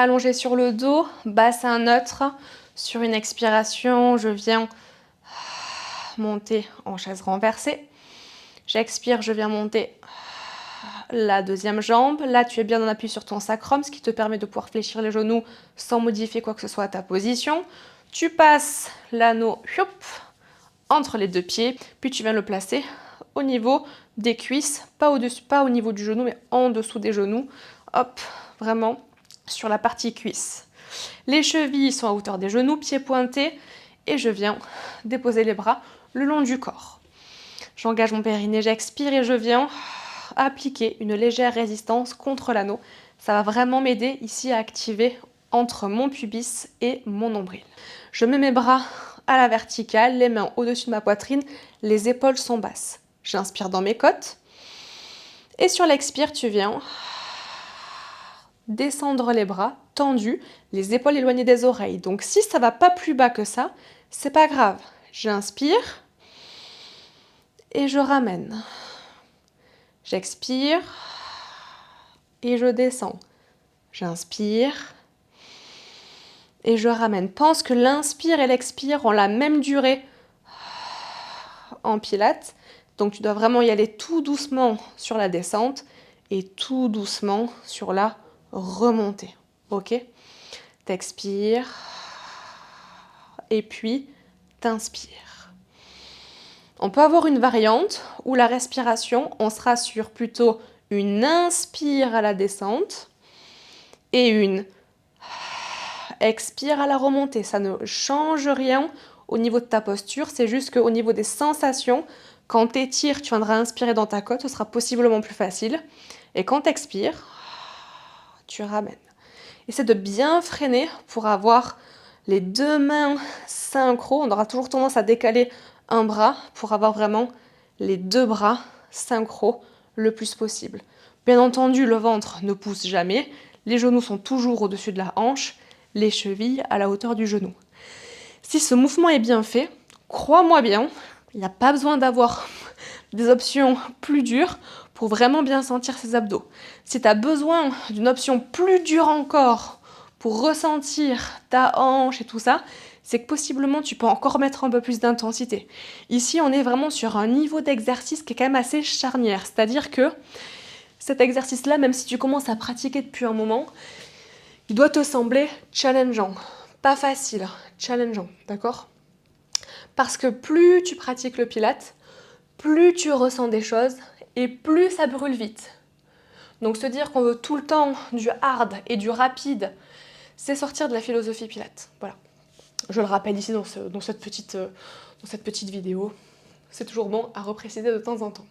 allongé sur le dos, bassin neutre. Sur une expiration, je viens monter en chaise renversée. J'expire, je viens monter la deuxième jambe. Là, tu es bien en appui sur ton sacrum, ce qui te permet de pouvoir fléchir les genoux sans modifier quoi que ce soit à ta position. Tu passes l'anneau entre les deux pieds, puis tu viens le placer au niveau des cuisses, pas au-dessus, pas au niveau du genou, mais en dessous des genoux. Hop, vraiment sur la partie cuisse. Les chevilles sont à hauteur des genoux, pieds pointés, et je viens déposer les bras le long du corps. J'engage mon périnée, j'expire et je viens appliquer une légère résistance contre l'anneau. Ça va vraiment m'aider ici à activer entre mon pubis et mon nombril. Je mets mes bras à la verticale, les mains au-dessus de ma poitrine, les épaules sont basses. J'inspire dans mes côtes. Et sur l'expire, tu viens descendre les bras tendus, les épaules éloignées des oreilles. Donc si ça va pas plus bas que ça, c'est pas grave. J'inspire et je ramène. J'expire et je descends. J'inspire et je ramène. Pense que l'inspire et l'expire ont la même durée en pilates. Donc tu dois vraiment y aller tout doucement sur la descente et tout doucement sur la remontée. Ok ? T'expires et puis t'inspires. On peut avoir une variante où la respiration, on sera sur plutôt une inspire à la descente et une expire à la remontée. Ça ne change rien au niveau de ta posture, c'est juste qu'au niveau des sensations, quand tu étires, tu viendras inspirer dans ta côte, ce sera possiblement plus facile. Et quand tu expires, tu ramènes. Essaie de bien freiner pour avoir les deux mains synchro. On aura toujours tendance à décaler un bras pour avoir vraiment les deux bras synchro le plus possible. Bien entendu, le ventre ne pousse jamais. Les genoux sont toujours au-dessus de la hanche, les chevilles à la hauteur du genou. Si ce mouvement est bien fait, crois-moi bien, il n'y a pas besoin d'avoir des options plus dures pour vraiment bien sentir ses abdos. Si tu as besoin d'une option plus dure encore pour ressentir ta hanche et tout ça, c'est que possiblement tu peux encore mettre un peu plus d'intensité. Ici, on est vraiment sur un niveau d'exercice qui est quand même assez charnière. C'est-à-dire que cet exercice-là, même si tu commences à pratiquer depuis un moment, il doit te sembler challengeant. Pas facile, challengeant, d'accord ? Parce que plus tu pratiques le pilate, plus tu ressens des choses et plus ça brûle vite. Donc se dire qu'on veut tout le temps du hard et du rapide, c'est sortir de la philosophie pilate. Voilà. Je le rappelle ici dans cette petite vidéo. C'est toujours bon à repréciser de temps en temps.